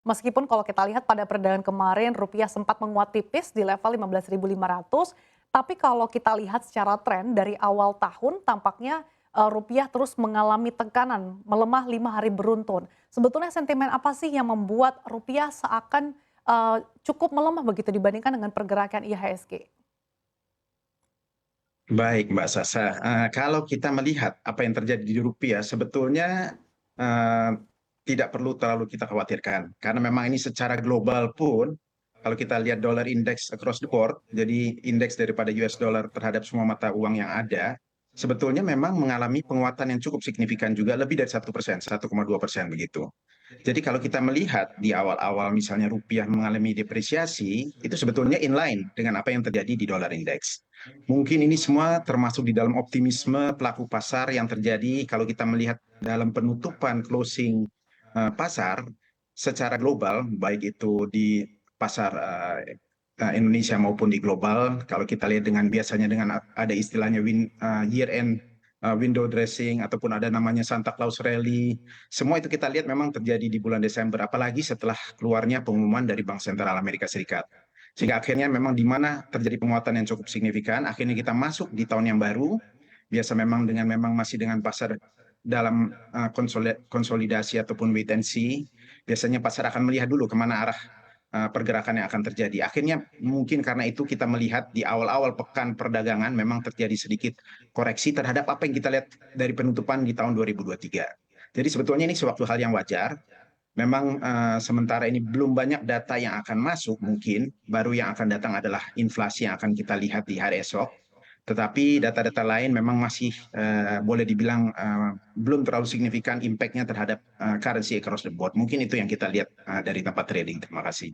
Meskipun kalau kita lihat pada perdagangan kemarin rupiah sempat menguat tipis di level 15.500, tapi kalau kita lihat secara tren dari awal tahun tampaknya rupiah terus mengalami tekanan, melemah 5 hari beruntun. Sebetulnya sentimen apa sih yang membuat rupiah seakan cukup melemah begitu dibandingkan dengan pergerakan IHSG? Baik, Mbak Sasa. Kalau kita melihat apa yang terjadi di rupiah, sebetulnya eee, tidak perlu terlalu kita khawatirkan. Karena memang ini secara global pun, kalau kita lihat dollar index across the board, jadi indeks daripada US dollar terhadap semua mata uang yang ada, sebetulnya memang mengalami penguatan yang cukup signifikan juga, lebih dari 1%, 1,2% begitu. Jadi kalau kita melihat di awal-awal misalnya rupiah mengalami depresiasi, itu sebetulnya inline dengan apa yang terjadi di dollar index. Mungkin ini semua termasuk di dalam optimisme pelaku pasar yang terjadi kalau kita melihat dalam penutupan closing pasar secara global, baik itu di pasar Indonesia maupun di global. Kalau kita lihat dengan biasanya dengan ada istilahnya year end window dressing ataupun ada namanya Santa Claus Rally, semua itu kita lihat memang terjadi di bulan Desember, apalagi setelah keluarnya pengumuman dari Bank Sentral Amerika Serikat. Sehingga akhirnya memang di mana terjadi penguatan yang cukup signifikan, akhirnya kita masuk di tahun yang baru, biasa memang dengan memang masih dengan pasar dalam konsolidasi ataupun wait and see, biasanya pasar akan melihat dulu kemana arah pergerakan yang akan terjadi. Akhirnya mungkin karena itu kita melihat di awal-awal pekan perdagangan memang terjadi sedikit koreksi terhadap apa yang kita lihat dari penutupan di tahun 2023. Jadi sebetulnya ini suatu hal yang wajar. Memang sementara ini belum banyak data yang akan masuk, mungkin baru yang akan datang adalah inflasi yang akan kita lihat di hari esok. Tetapi data-data lain memang masih boleh dibilang belum terlalu signifikan impact-nya terhadap currency across the board. Mungkin itu yang kita lihat dari tempat trading. Terima kasih.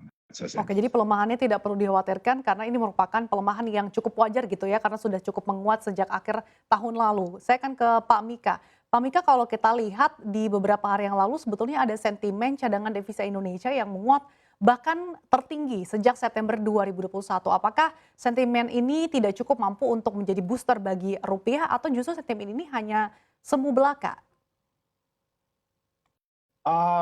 Oke, jadi pelemahannya tidak perlu dikhawatirkan karena ini merupakan pelemahan yang cukup wajar gitu ya, karena sudah cukup menguat sejak akhir tahun lalu. Saya akan ke Pak Mika. Pak Mika, kalau kita lihat di beberapa hari yang lalu sebetulnya ada sentimen cadangan devisa Indonesia yang menguat bahkan tertinggi sejak September 2021. Apakah sentimen ini tidak cukup mampu untuk menjadi booster bagi rupiah atau justru sentimen ini hanya semu belaka?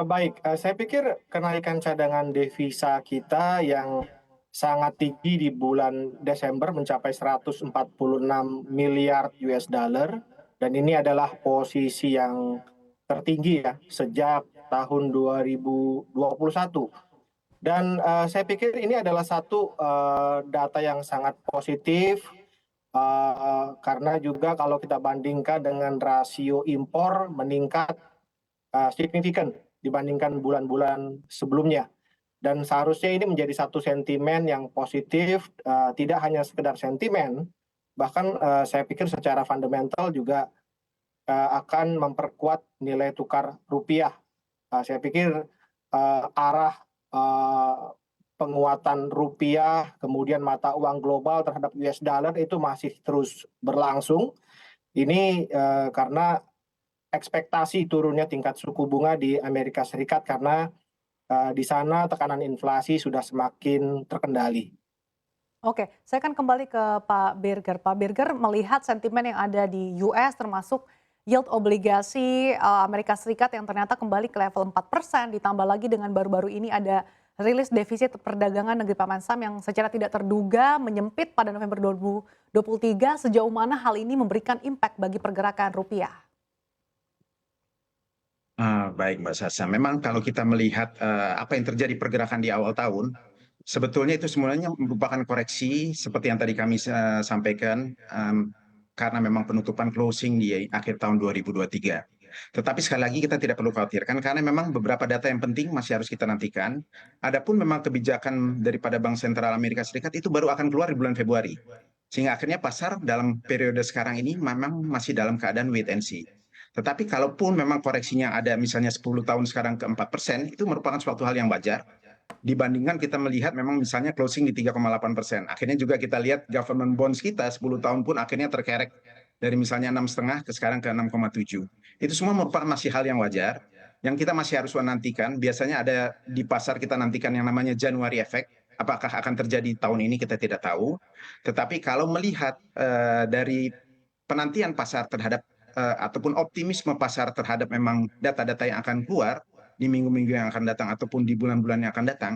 Baik, saya pikir kenaikan cadangan devisa kita yang sangat tinggi di bulan Desember mencapai 146 miliar US dollar dan ini adalah posisi yang tertinggi ya sejak tahun 2021. Dan, saya pikir ini adalah satu, data yang sangat positif, karena juga kalau kita bandingkan dengan rasio impor meningkat signifikan dibandingkan bulan-bulan sebelumnya. Dan seharusnya ini menjadi satu sentimen yang positif, tidak hanya sekedar sentimen, bahkan, saya pikir secara fundamental juga, akan memperkuat nilai tukar rupiah. Saya pikir, arah, eee, penguatan rupiah, kemudian mata uang global terhadap US dollar itu masih terus berlangsung. Ini, karena ekspektasi turunnya tingkat suku bunga di Amerika Serikat karena, di sana tekanan inflasi sudah semakin terkendali. Oke, saya akan kembali ke Pak Birger. Pak Birger melihat sentimen yang ada di US termasuk yield obligasi Amerika Serikat yang ternyata kembali ke level 4%, ditambah lagi dengan baru-baru ini ada rilis defisit perdagangan negeri paman Sam yang secara tidak terduga menyempit pada November 2023. Sejauh mana hal ini memberikan impact bagi pergerakan rupiah? Baik Mbak Sasa, memang kalau kita melihat apa yang terjadi pergerakan di awal tahun, sebetulnya itu semuanya merupakan koreksi seperti yang tadi kami sampaikan, karena memang penutupan closing di akhir tahun 2023. Tetapi sekali lagi kita tidak perlu khawatirkan karena memang beberapa data yang penting masih harus kita nantikan. Adapun memang kebijakan daripada Bank Sentral Amerika Serikat itu baru akan keluar di bulan Februari. Sehingga akhirnya pasar dalam periode sekarang ini memang masih dalam keadaan wait and see. Tetapi kalaupun memang koreksinya ada misalnya 10 tahun sekarang ke 4%, itu merupakan suatu hal yang wajar. Dibandingkan kita melihat memang misalnya closing di 3,8%. Akhirnya juga kita lihat government bonds kita 10 tahun pun akhirnya terkerek dari misalnya 6,5 ke sekarang ke 6,7. Itu semua merupakan masih hal yang wajar. Yang kita masih harus menantikan, biasanya ada di pasar kita nantikan yang namanya January effect. Apakah akan terjadi tahun ini kita tidak tahu. Tetapi kalau melihat dari penantian pasar terhadap ataupun optimisme pasar terhadap memang data-data yang akan keluar, di minggu-minggu yang akan datang ataupun di bulan-bulan yang akan datang,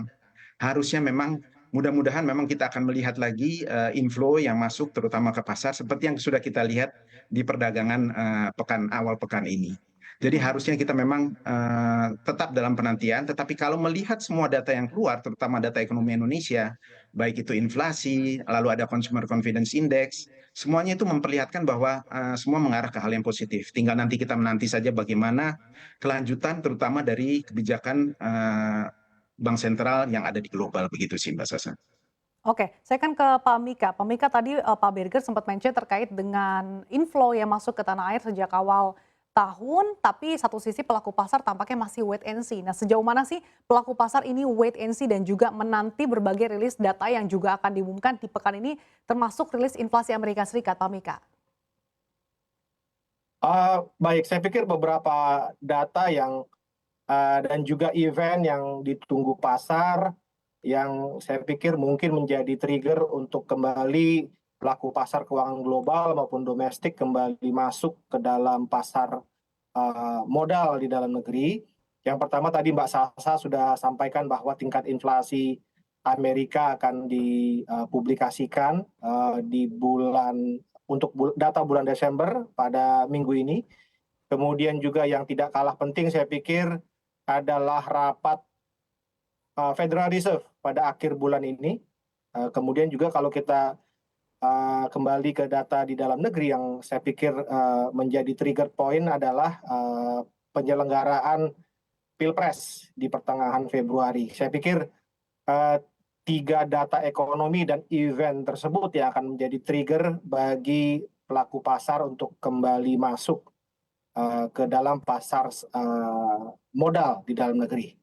harusnya memang mudah-mudahan memang kita akan melihat lagi inflow yang masuk terutama ke pasar seperti yang sudah kita lihat di perdagangan awal pekan ini. Jadi harusnya kita memang tetap dalam penantian, tetapi kalau melihat semua data yang keluar, terutama data ekonomi Indonesia, baik itu inflasi, lalu ada Consumer Confidence Index, semuanya itu memperlihatkan bahwa semua mengarah ke hal yang positif. Tinggal nanti kita menanti saja bagaimana kelanjutan terutama dari kebijakan bank sentral yang ada di global, begitu sih Mbak Sasa. Oke, saya kan ke Pak Mika. Pak Mika tadi Pak Berger sempat mention terkait dengan inflow yang masuk ke tanah air sejak awal tahun, tapi satu sisi pelaku pasar tampaknya masih wait and see. Nah, sejauh mana sih pelaku pasar ini wait and see dan juga menanti berbagai rilis data yang juga akan diumumkan di pekan ini, termasuk rilis inflasi Amerika Serikat, Pak Mika? Baik, saya pikir beberapa data yang dan juga event yang ditunggu pasar yang saya pikir mungkin menjadi trigger untuk kembali pelaku pasar keuangan global maupun domestik kembali masuk ke dalam pasar modal di dalam negeri. Yang pertama tadi Mbak Sasa sudah sampaikan bahwa tingkat inflasi Amerika akan dipublikasikan di data bulan Desember pada minggu ini. Kemudian juga yang tidak kalah penting saya pikir adalah rapat Federal Reserve pada akhir bulan ini. Kemudian juga kalau kita kembali ke data di dalam negeri yang saya pikir menjadi trigger point adalah penyelenggaraan Pilpres di pertengahan Februari. Saya pikir 3 data ekonomi dan event tersebut yang akan menjadi trigger bagi pelaku pasar untuk kembali masuk ke dalam pasar modal di dalam negeri.